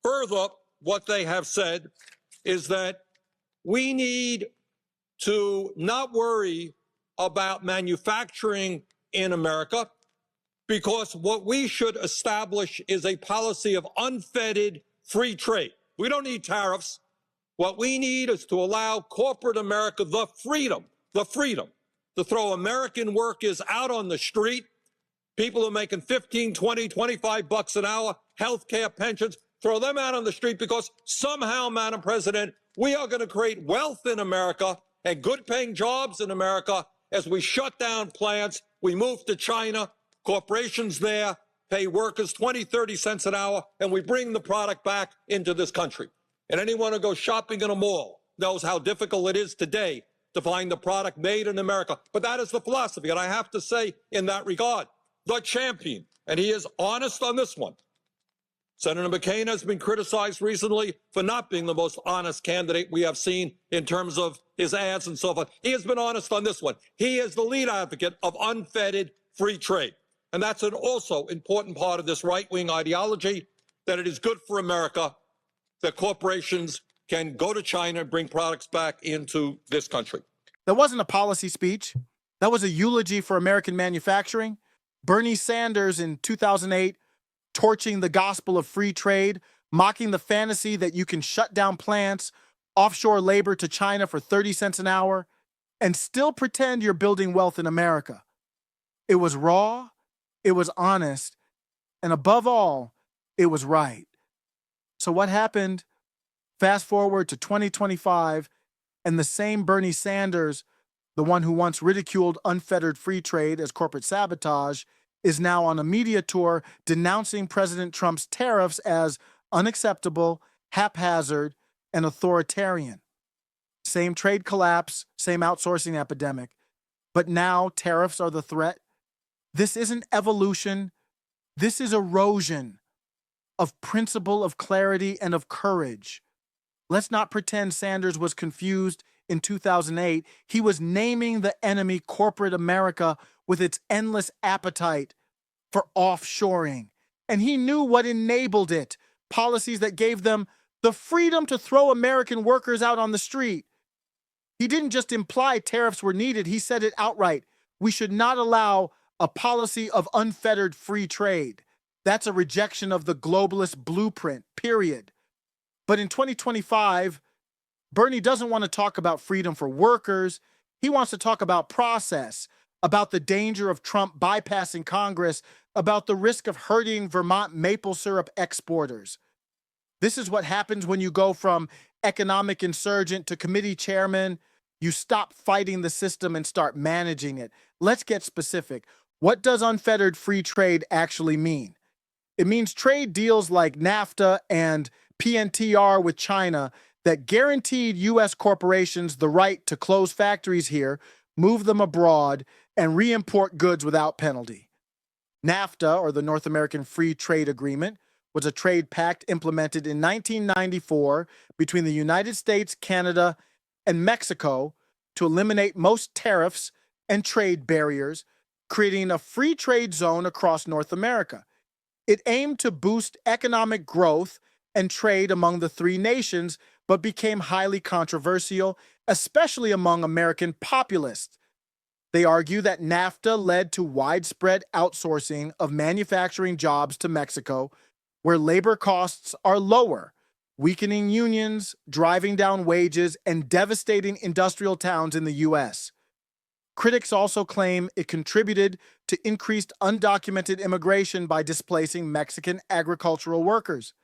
Further, what they have said is that we need to not worry about manufacturing in America, because what we should establish is a policy of unfettered free trade. We don't need tariffs. What we need is to allow corporate America the freedom to throw American workers out on the street, people who are making 15, 20, 25 bucks an hour, health care, pensions, throw them out on the street, because somehow, Madam President, we are going to create wealth in America and good-paying jobs in America as we shut down plants, we move to China, corporations there pay workers 20, 30 cents an hour, and we bring the product back into this country. And anyone who goes shopping in a mall knows how difficult it is today to find the product made in America. But that is the philosophy. And I have to say, in that regard, the champion, and he is honest on this one. Senator McCain has been criticized recently for not being the most honest candidate we have seen in terms of his ads and so forth. He has been honest on this one. He is the lead advocate of unfettered free trade. And that's an also important part of this right-wing ideology, that it is good for America that corporations can go to China and bring products back into this country. That wasn't a policy speech. That was a eulogy for American manufacturing. Bernie Sanders in 2008 torching the gospel of free trade, mocking the fantasy that you can shut down plants, offshore labor to China for 30 cents an hour, and still pretend you're building wealth in America. It was raw, it was honest, and above all, it was right. So what happened? Fast forward to 2025, and the same Bernie Sanders, the one who once ridiculed unfettered free trade as corporate sabotage, is now on a media tour denouncing President Trump's tariffs as unacceptable, haphazard, and authoritarian. Same trade collapse, same outsourcing epidemic. But now tariffs are the threat. This isn't evolution. This is erosion of principle, of clarity, and of courage. Let's not pretend Sanders was confused in 2008. He was naming the enemy, corporate America, with its endless appetite for offshoring. And he knew what enabled it, policies that gave them the freedom to throw American workers out on the street. He didn't just imply tariffs were needed, he said it outright. We should not allow a policy of unfettered free trade. That's a rejection of the globalist blueprint, period. But in 2025, Bernie doesn't want to talk about freedom for workers. He wants to talk about process, about the danger of Trump bypassing Congress, about the risk of hurting Vermont maple syrup exporters. This is what happens when you go from economic insurgent to committee chairman. You stop fighting the system and start managing it. Let's get specific. What does unfettered free trade actually mean? It means trade deals like NAFTA and PNTR with China that guaranteed U.S. corporations the right to close factories here, move them abroad, and re-import goods without penalty. NAFTA, or the North American Free Trade Agreement, was a trade pact implemented in 1994 between the United States, Canada, and Mexico to eliminate most tariffs and trade barriers, creating a free trade zone across North America. It aimed to boost economic growth and trade among the three nations, but became highly controversial, especially among American populists. They argue that NAFTA led to widespread outsourcing of manufacturing jobs to Mexico, where labor costs are lower, weakening unions, driving down wages, and devastating industrial towns in the U.S. Critics also claim it contributed to increased undocumented immigration by displacing Mexican agricultural workers.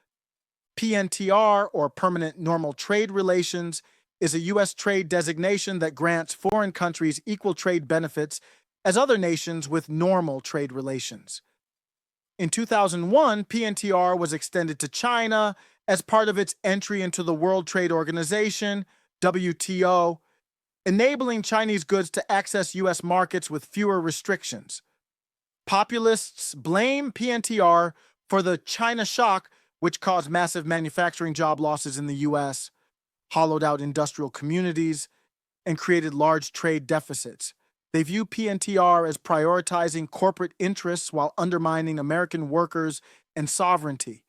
PNTR, or Permanent Normal Trade Relations, is a U.S. trade designation that grants foreign countries equal trade benefits as other nations with normal trade relations. In 2001, PNTR was extended to China as part of its entry into the World Trade Organization, WTO, enabling Chinese goods to access U.S. markets with fewer restrictions. Populists blame PNTR for the China shock, which caused massive manufacturing job losses in the U.S., hollowed out industrial communities, and created large trade deficits. They view PNTR as prioritizing corporate interests while undermining American workers and sovereignty.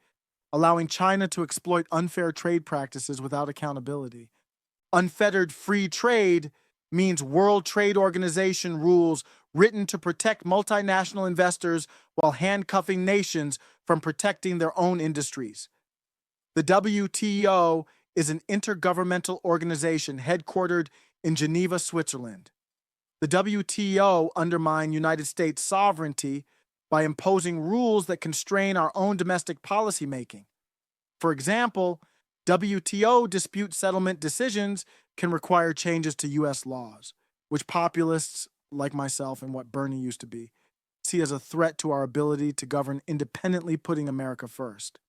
allowing China to exploit unfair trade practices without accountability. Unfettered free trade means World Trade Organization rules written to protect multinational investors while handcuffing nations from protecting their own industries. The WTO is an intergovernmental organization headquartered in Geneva, Switzerland. The WTO undermines United States sovereignty by imposing rules that constrain our own domestic policymaking. For example, WTO dispute settlement decisions can require changes to U.S. laws, which populists like myself and what Bernie used to be see as a threat to our ability to govern independently, putting America first.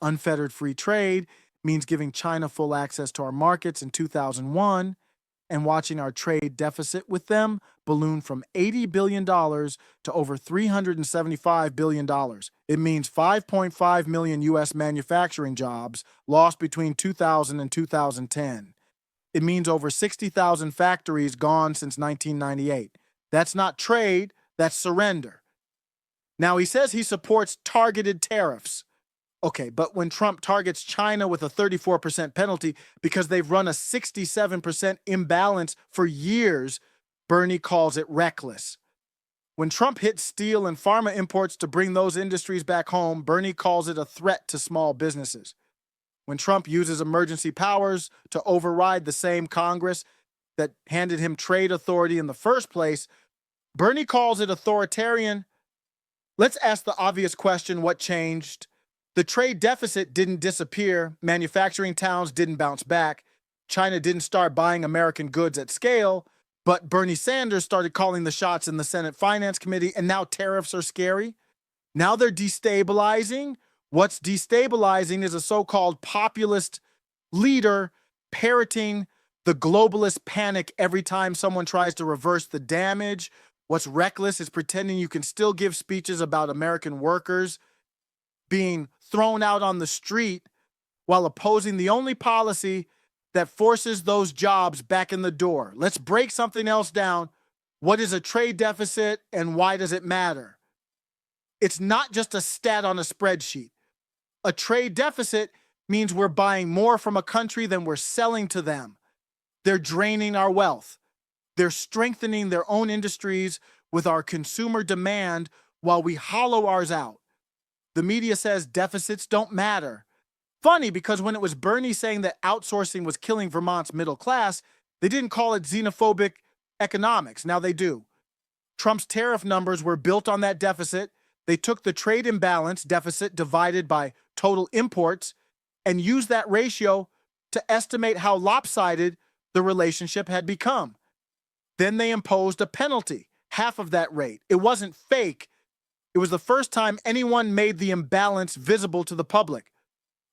Unfettered free trade means giving China full access to our markets in 2001 and watching our trade deficit with them balloon from $80 billion to over $375 billion. It means 5.5 million U.S. manufacturing jobs lost between 2000 and 2010. It means over 60,000 factories gone since 1998. That's not trade, that's surrender. Now, he says he supports targeted tariffs. Okay, but when Trump targets China with a 34% penalty because they've run a 67% imbalance for years, Bernie calls it reckless. When Trump hits steel and pharma imports to bring those industries back home, Bernie calls it a threat to small businesses. When Trump uses emergency powers to override the same Congress that handed him trade authority in the first place, Bernie calls it authoritarian. Let's ask the obvious question: what changed? The trade deficit didn't disappear, manufacturing towns didn't bounce back, China didn't start buying American goods at scale, but Bernie Sanders started calling the shots in the Senate Finance Committee, and now tariffs are scary. Now they're destabilizing. What's destabilizing is a so-called populist leader parroting the globalist panic every time someone tries to reverse the damage. What's reckless is pretending you can still give speeches about American workers being thrown out on the street while opposing the only policy that forces those jobs back in the door. Let's break something else down. What is a trade deficit and why does it matter? It's not just a stat on a spreadsheet. A trade deficit means we're buying more from a country than we're selling to them. They're draining our wealth. They're strengthening their own industries with our consumer demand while we hollow ours out. The media says deficits don't matter. Funny, because when it was Bernie saying that outsourcing was killing Vermont's middle class, they didn't call it xenophobic economics. Now they do. Trump's tariff numbers were built on that deficit. They took the trade imbalance deficit divided by total imports and used that ratio to estimate how lopsided the relationship had become. Then they imposed a penalty, half of that rate. It wasn't fake. It was the first time anyone made the imbalance visible to the public.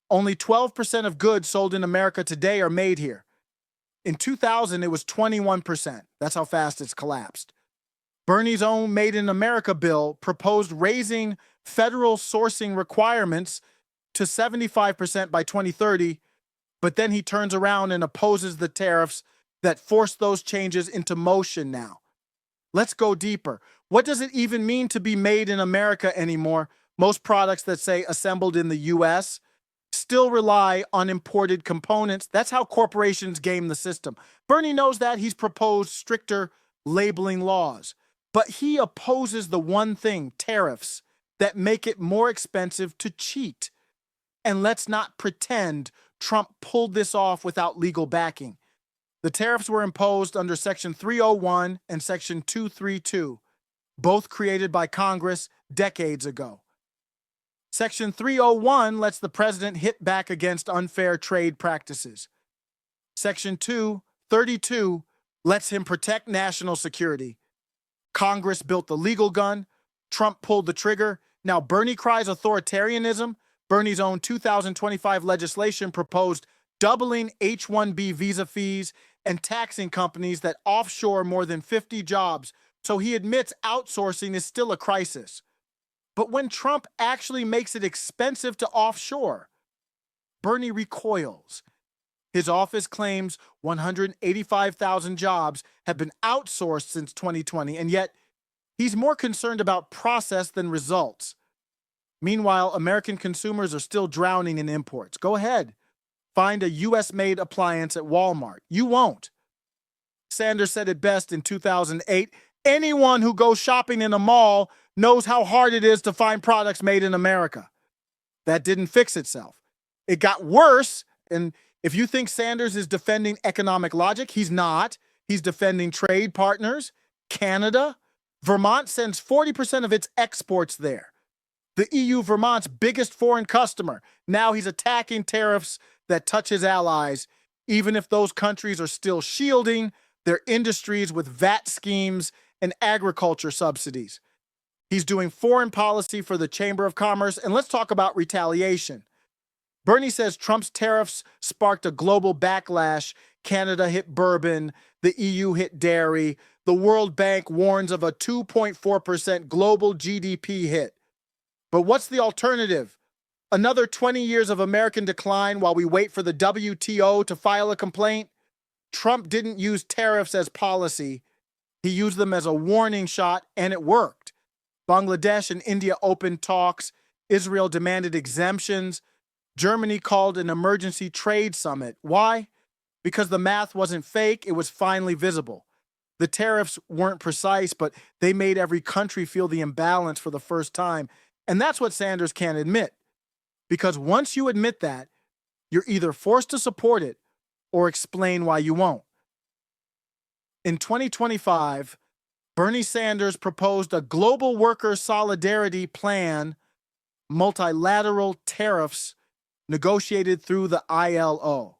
Only 12% of goods sold in America today are made here. In 2000, it was 21%. That's how fast it's collapsed. Bernie's own Made in America bill proposed raising federal sourcing requirements to 75% by 2030, but then he turns around and opposes the tariffs that force those changes into motion now. Let's go deeper. What does it even mean to be made in America anymore? Most products that say assembled in the U.S. still rely on imported components. That's how corporations game the system. Bernie knows that. He's proposed stricter labeling laws. But he opposes the one thing, tariffs, that make it more expensive to cheat. And let's not pretend Trump pulled this off without legal backing. The tariffs were imposed under Section 301 and Section 232, both created by Congress decades ago. Section 301 lets the president hit back against unfair trade practices. Section 232 lets him protect national security. Congress built the legal gun. Trump pulled the trigger. Now Bernie cries authoritarianism. Bernie's own 2025 legislation proposed doubling H-1B visa fees and taxing companies that offshore more than 50 jobs. So he admits outsourcing is still a crisis. But when Trump actually makes it expensive to offshore, Bernie recoils. His office claims 185,000 jobs have been outsourced since 2020, and yet he's more concerned about process than results. Meanwhile, American consumers are still drowning in imports. Go ahead. Find a US-made appliance at Walmart. You won't. Sanders said it best in 2008. Anyone who goes shopping in a mall knows how hard it is to find products made in America. That didn't fix itself. It got worse, and if you think Sanders is defending economic logic, he's not. He's defending trade partners. Canada. Vermont sends 40% of its exports there. The EU, Vermont's biggest foreign customer. Now he's attacking tariffs that touch his allies, even if those countries are still shielding their industries with VAT schemes and agriculture subsidies. He's doing foreign policy for the Chamber of Commerce, and let's talk about retaliation. Bernie says Trump's tariffs sparked a global backlash. Canada hit bourbon, the EU hit dairy, the World Bank warns of a 2.4% global GDP hit. But what's the alternative? Another 20 years of American decline while we wait for the WTO to file a complaint? Trump didn't use tariffs as policy. He used them as a warning shot, and it worked. Bangladesh and India opened talks. Israel demanded exemptions. Germany called an emergency trade summit. Why? Because the math wasn't fake, it was finally visible. The tariffs weren't precise, but they made every country feel the imbalance for the first time. And that's what Sanders can't admit. Because once you admit that, you're either forced to support it or explain why you won't. In 2025, Bernie Sanders proposed a global worker solidarity plan, multilateral tariffs negotiated through the ILO.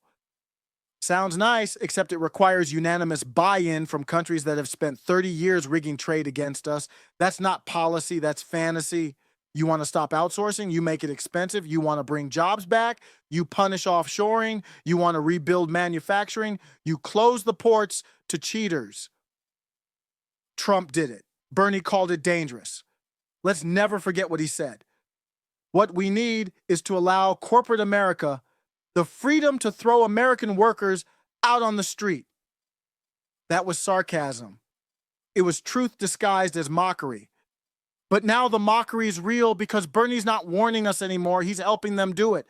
Sounds nice, except it requires unanimous buy-in from countries that have spent 30 years rigging trade against us. That's not policy, that's fantasy. You want to stop outsourcing? You make it expensive. You want to bring jobs back? You punish offshoring. You want to rebuild manufacturing? You close the ports to cheaters. Trump did it. Bernie called it dangerous. Let's never forget what he said. What we need is to allow corporate America the freedom to throw American workers out on the street. That was sarcasm. It was truth disguised as mockery. But now the mockery is real because Bernie's not warning us anymore. He's helping them do it.